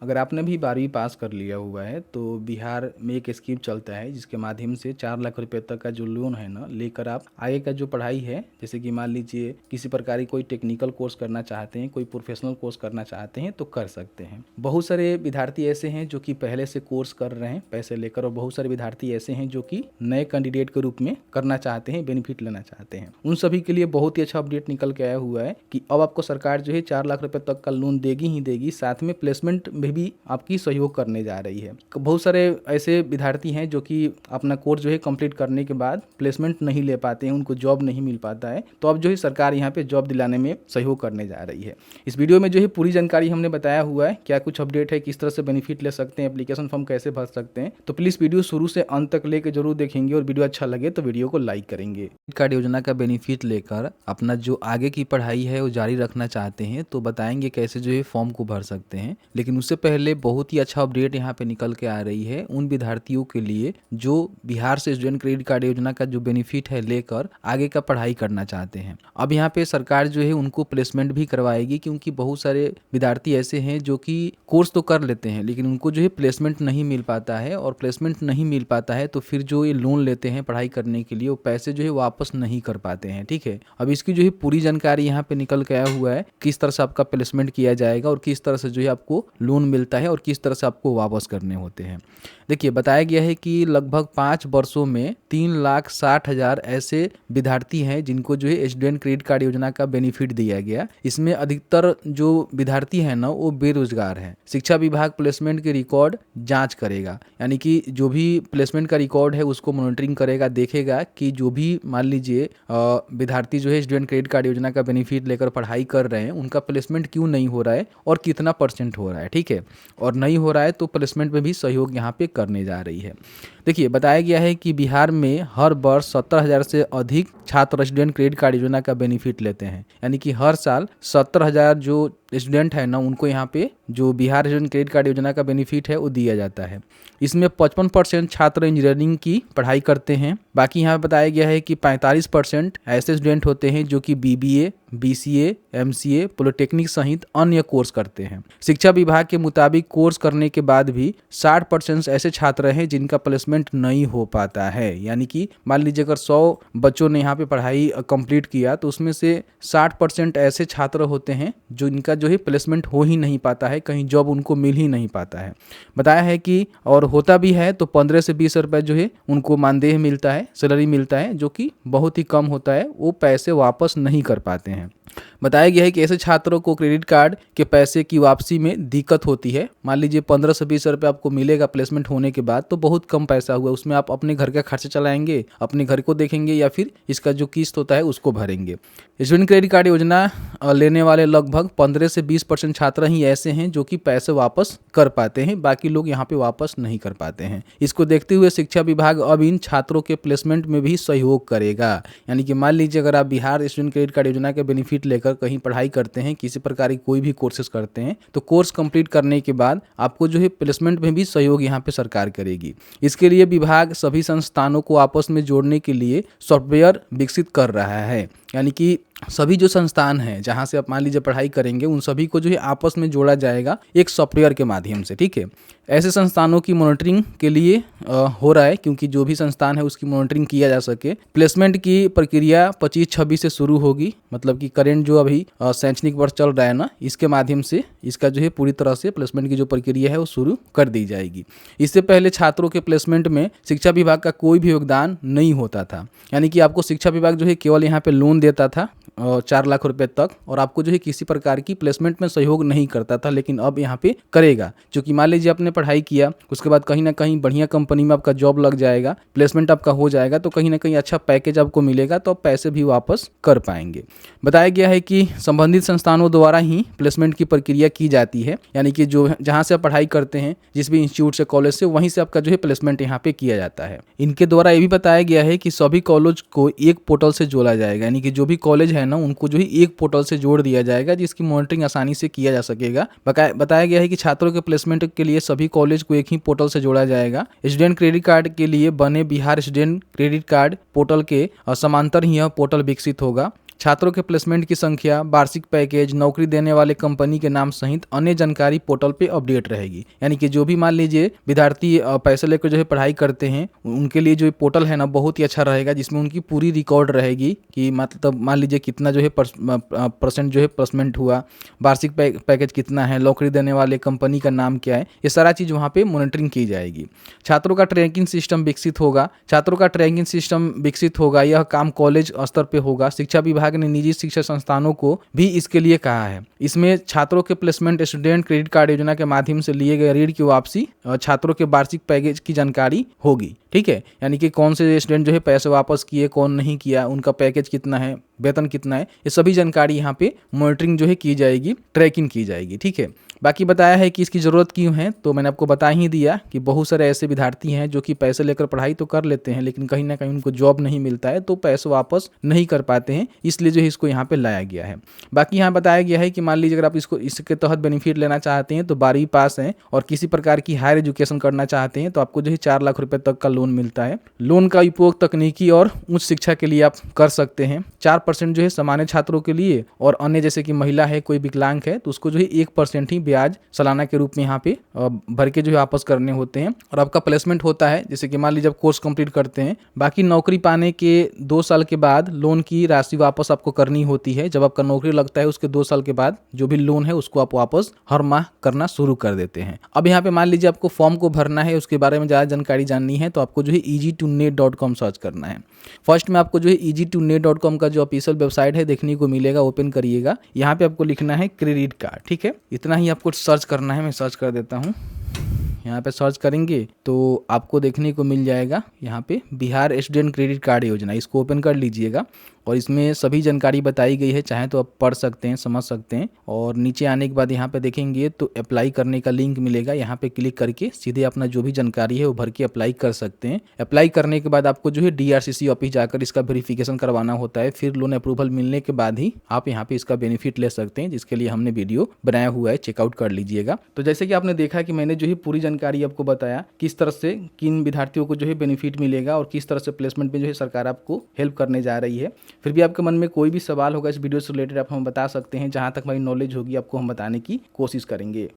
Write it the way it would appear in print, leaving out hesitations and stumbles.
अगर आपने भी 12वीं पास कर लिया हुआ है तो बिहार में एक स्कीम चलता है जिसके माध्यम से 4 लाख रुपए तक का जो लोन है ना लेकर आप आगे का जो पढ़ाई है, जैसे कि मान लीजिए किसी प्रकार की कोई टेक्निकल कोर्स करना चाहते हैं, कोई प्रोफेशनल कोर्स करना चाहते हैं तो कर सकते हैं। बहुत सारे विद्यार्थी ऐसे हैं जो कि पहले से कोर्स कर रहे हैं पैसे लेकर, और बहुत सारे विद्यार्थी ऐसे हैं जो कि नए कैंडिडेट के रूप में करना चाहते हैं, बेनिफिट लेना चाहते हैं। उन सभी के लिए बहुत ही अच्छा अपडेट निकल के आया हुआ है कि अब आपको सरकार जो है 4 लाख रुपए तक का लोन देगी ही देगी, साथ में प्लेसमेंट में भी आपकी सहयोग करने जा रही है। बहुत सारे ऐसे विद्यार्थी हैं जो कि अपना कोर्स जो है कंप्लीट करने के बाद प्लेसमेंट नहीं ले पाते हैं, उनको जॉब नहीं मिल पाता है, तो अब जो है सरकार यहाँ पे जॉब दिलाने में सहयोग करने जा रही है। इस वीडियो में जो है पूरी जानकारी हमने बताया हुआ है, क्या कुछ अपडेट है, किस तरह से बेनिफिट ले सकते हैं, एप्लीकेशन फॉर्म कैसे भर सकते हैं। तो प्लीज़ वीडियो शुरू से अंत तक लेकर जरूर देखेंगे, और वीडियो अच्छा लगे तो वीडियो को लाइक करेंगे। कार्ड योजना का बेनिफिट लेकर अपना जो आगे की पढ़ाई है वो जारी रखना चाहते हैं तो बताएंगे कैसे जो है फॉर्म को भर सकते हैं। लेकिन उससे पहले बहुत ही अच्छा अपडेट यहाँ पे निकल के आ रही है उन विद्यार्थियों के लिए जो बिहार से स्टूडेंट क्रेडिट कार्ड योजना का जो बेनिफिट है लेकर आगे का पढ़ाई करना चाहते हैं। अब यहाँ पे सरकार जो है उनको प्लेसमेंट भी करवाएगी, क्योंकि बहुत सारे विद्यार्थी ऐसे हैं जो कि कोर्स तो कर लेते हैं लेकिन उनको जो है प्लेसमेंट नहीं मिल पाता है, और प्लेसमेंट नहीं मिल पाता है तो फिर जो ये लोन लेते हैं पढ़ाई करने के लिए वो पैसे जो है वापस नहीं कर पाते हैं। ठीक है, अब इसकी जो है पूरी जानकारी यहाँ पे निकल के आया हुआ है, किस तरह से आपका प्लेसमेंट किया जाएगा और किस तरह से जो है आपको लोन मिलता है और किस तरह से आपको वापस करने होते हैं। देखिए, बताया गया है कि लगभग 5 वर्षों में 3,60,000 ऐसे विद्यार्थी हैं जिनको जो है स्टूडेंट क्रेडिट कार्ड योजना का बेनिफिट दिया गया। इसमें अधिकतर जो विद्यार्थी हैं ना वो बेरोजगार हैं। शिक्षा विभाग प्लेसमेंट के रिकॉर्ड जांच करेगा, यानी कि जो भी प्लेसमेंट का रिकॉर्ड है उसको मॉनिटरिंग करेगा, देखेगा कि जो भी मान लीजिए विद्यार्थी जो है स्टूडेंट क्रेडिट कार्ड योजना का बेनिफिट लेकर पढ़ाई कर रहे हैं उनका प्लेसमेंट क्यों नहीं हो रहा है और कितना % हो रहा है। ठीक है, और नहीं हो रहा है तो प्लेसमेंट में भी सहयोग यहाँ पे करने जा रही है। देखिए, बताया गया है कि बिहार में हर वर्ष 17,000 से अधिक छात्र स्टूडेंट क्रेडिट कार्ड योजना का बेनिफिट लेते हैं, यानी कि हर साल 17,000 जो स्टूडेंट है ना उनको यहाँ पे जो बिहार स्टूडेंट क्रेडिट कार्ड योजना का बेनिफिट है वो दिया जाता है। इसमें 55% छात्र इंजीनियरिंग की पढ़ाई करते हैं। बाकी यहाँ पे बताया गया है कि 45% ऐसे स्टूडेंट होते हैं जो कि BBA, BCA, MCA, पॉलिटेक्निक सहित अन्य कोर्स करते हैं। शिक्षा विभाग के मुताबिक कोर्स करने के बाद भी 60% ऐसे छात्र हैं जिनका प्लेसमेंट नहीं हो पाता है, यानी कि मान लीजिए अगर 100 बच्चों ने यहाँ पे पढ़ाई कंप्लीट किया तो उसमें से 60% ऐसे छात्र होते हैं जो इनका जो है प्लेसमेंट हो ही नहीं पाता है, कहीं जॉब उनको मिल ही नहीं पाता है। बताया है कि और होता भी है तो 15 से 20 रुपये जो है उनको मानदेय मिलता है, सैलरी मिलता है, जो कि बहुत ही कम होता है, वो पैसे वापस नहीं कर पाते हैं। बताया गया है कि ऐसे छात्रों को क्रेडिट कार्ड के पैसे की वापसी में दिक्कत होती है। मान लीजिए 15 से 20 रुपये आपको मिलेगा प्लेसमेंट होने के बाद, तो बहुत कम पैसा हुआ, उसमें आप अपने घर का खर्च चलाएंगे, अपने घर को देखेंगे या फिर इसका जो किस्त होता है उसको भरेंगे। स्टूडेंट क्रेडिट कार्ड योजना लेने वाले लगभग 15 से 20% छात्र ही ऐसे हैं जो कि पैसे वापस कर पाते हैं, बाकी लोग यहाँ पे वापस नहीं कर पाते हैं। इसको देखते हुए शिक्षा विभाग अब इन छात्रों के प्लेसमेंट में भी सहयोग करेगा, यानी कि मान लीजिए अगर आप बिहार स्टूडेंट क्रेडिट कार्ड योजना के बेनिफिट लेकर कहीं पढ़ाई करते हैं, किसी प्रकार की कोई भी कोर्सेज करते हैं, तो कोर्स कंप्लीट करने के बाद आपको जो है प्लेसमेंट में भी सहयोग यहाँ पे सरकार करेगी। इसके लिए विभाग सभी संस्थानों को आपस में जोड़ने के लिए सॉफ्टवेयर विकसित कर रहा है, यानी कि सभी जो संस्थान हैं जहां से आप मान लीजिए पढ़ाई करेंगे उन सभी को जो है आपस में जोड़ा जाएगा एक सॉफ्टवेयर के माध्यम से। ठीक है, ऐसे संस्थानों की मॉनिटरिंग के लिए हो रहा है, क्योंकि जो भी संस्थान है उसकी मॉनिटरिंग किया जा सके। प्लेसमेंट की प्रक्रिया 25-26 से शुरू होगी, मतलब कि करेंट जो अभी शैक्षणिक वर्ष चल रहा है ना, इसके माध्यम से इसका जो है पूरी तरह से प्लेसमेंट की जो प्रक्रिया है वो शुरू कर दी जाएगी। इससे पहले छात्रों के प्लेसमेंट में शिक्षा विभाग का कोई भी योगदान नहीं होता था, यानी कि आपको शिक्षा विभाग जो है केवल यहाँ पे लोन देता था 4 लाख रुपए तक, और आपको जो है किसी प्रकार की प्लेसमेंट में सहयोग नहीं करता था। लेकिन अब यहाँ पे करेगा, क्योंकि मान लीजिए आपने पढ़ाई किया, उसके बाद कहीं ना कहीं बढ़िया कंपनी में आपका जॉब लग जाएगा, प्लेसमेंट आपका हो जाएगा, तो कहीं ना कहीं अच्छा पैकेज आपको मिलेगा, तो आप पैसे भी वापस कर पाएंगे। बताया गया है कि संबंधित संस्थानों द्वारा ही प्लेसमेंट की प्रक्रिया की जाती है, यानी कि जो जहाँ से आप पढ़ाई करते हैं जिस भी इंस्टीट्यूट से, कॉलेज से, वहीं से आपका जो है प्लेसमेंट यहाँ पे किया जाता है। इनके द्वारा ये भी बताया गया है कि सभी कॉलेज को एक पोर्टल से जोड़ा जाएगा, यानी कि जो भी कॉलेज है ना उनको जो है एक पोर्टल से जोड़ दिया जाएगा जिसकी मॉनिटरिंग आसानी से किया जा सकेगा। बताया गया है कि छात्रों के प्लेसमेंट के लिए सभी कॉलेज को एक ही पोर्टल से जोड़ा जाएगा। स्टूडेंट क्रेडिट कार्ड के लिए बने Bihar student credit card portal के समांतर ही यह पोर्टल विकसित होगा। छात्रों के प्लेसमेंट की संख्या, वार्षिक पैकेज, नौकरी देने वाले कंपनी के नाम सहित अन्य जानकारी पोर्टल पे अपडेट रहेगी। यानी कि जो भी मान लीजिए विद्यार्थी पैसे लेकर जो है पढ़ाई करते हैं, उनके लिए जो पोर्टल है ना बहुत ही अच्छा रहेगा, जिसमें उनकी पूरी रिकॉर्ड रहेगी कि मतलब मान लीजिए कितना जो है परसेंट जो है प्लेसमेंट हुआ, वार्षिक पैकेज कितना है, नौकरी देने वाले कंपनी का नाम क्या है, ये सारा चीज़ वहाँ पे मॉनिटरिंग की जाएगी। छात्रों का ट्रैकिंग सिस्टम विकसित होगा। छात्रों का ट्रैकिंग सिस्टम विकसित होगा, यह काम कॉलेज स्तर पे होगा। शिक्षा विभाग ने निजी शिक्षा संस्थानों को भी इसके लिए कहा है। इसमें छात्रों के प्लेसमेंट, स्टूडेंट क्रेडिट कार्ड योजना के माध्यम से लिए गए ऋण की वापसी, छात्रों के वार्षिक पैकेज की जानकारी होगी। ठीक है, यानी कि कौन से स्टूडेंट जो है पैसे वापस किए, कौन नहीं किया, उनका पैकेज कितना है, वेतन कितना है, ये सभी जानकारी यहाँ पे मॉनिटरिंग जो है की जाएगी, ट्रैकिंग की जाएगी। ठीक है, बाकी बताया है कि इसकी ज़रूरत क्यों है, तो मैंने आपको बता ही दिया कि बहुत सारे ऐसे विद्यार्थी हैं जो कि पैसे लेकर पढ़ाई तो कर लेते हैं, लेकिन कहीं ना कहीं उनको जॉब नहीं मिलता है, तो पैसे वापस नहीं कर पाते हैं, इसलिए जो है इसको यहाँ पे लाया गया है। बाकी यहाँ बताया गया है कि मान लीजिए अगर आप इसके तहत बेनिफिट लेना चाहते हैं तो 12वीं पास हैं और किसी प्रकार की हायर एजुकेशन करना चाहते हैं तो आपको जो है 4 लाख रुपए तक का लोन मिलता है। लोन का उपयोग तकनीकी और उच्च शिक्षा के लिए आप कर सकते हैं। 4% जो है सामान्य छात्रों के लिए, और अन्य जैसे कि महिला है, कोई विकलांग है, तो उसको जो है 1% ही ब्याज सालाना के रूप में यहाँ पे भर के जो है वापस करने होते हैं। और आपका प्लेसमेंट होता है, जैसे कि मान लीजिए आप कोर्स कंप्लीट करते हैं, बाकी नौकरी पाने के 2 साल के बाद लोन की राशि वापस आपको करनी होती है। जब आपका नौकरी लगता है उसके 2 साल के बाद जो भी लोन है उसको आप वापस हर माह करना शुरू कर देते हैं। अब यहाँ पे मान लीजिए आपको फॉर्म को भरना है, उसके बारे में ज़्यादा जानकारी जाननी है तो आपको जो है easy2net.com सर्च करना है। फर्स्ट में आपको जो है easy2net.com का जो ऑफिशियल वेबसाइट है देखने को मिलेगा, ओपन करिएगा। यहाँ पे आपको लिखना है क्रेडिट कार्ड। ठीक है, इतना ही आपको सर्च करना है। मैं सर्च कर देता हूँ। यहाँ पे सर्च करेंगे तो आपको देखने को मिल जाएगा यहाँ पे बिहार स्टूडेंट क्रेडिट कार्ड योजना, इसको ओपन कर लीजिएगा और इसमें सभी जानकारी बताई गई है, चाहे तो आप पढ़ सकते हैं, समझ सकते हैं। और नीचे आने के बाद यहाँ पे देखेंगे तो अप्लाई करने का लिंक मिलेगा, यहाँ पे क्लिक करके सीधे अपना जो भी जानकारी है वो भर के अप्लाई कर सकते हैं। अप्लाई करने के बाद आपको जो है DRCC ऑफिस जाकर इसका वेरिफिकेशन करवाना होता है, फिर लोन अप्रूवल मिलने के बाद ही आप यहाँ पे इसका बेनिफिट ले सकते हैं, जिसके लिए हमने वीडियो बनाया हुआ है, चेकआउट कर लीजिएगा। तो जैसे कि आपने देखा कि मैंने जो है पूरी जानकारी आपको बताया किस तरह से किन विद्यार्थियों को जो है बेनिफिट मिलेगा और किस तरह से प्लेसमेंट में जो है सरकार आपको हेल्प करने जा रही है। फिर भी आपके मन में कोई भी सवाल होगा इस वीडियो से रिलेटेड आप हमें बता सकते हैं, जहां तक हमारी नॉलेज होगी आपको हम बताने की कोशिश करेंगे।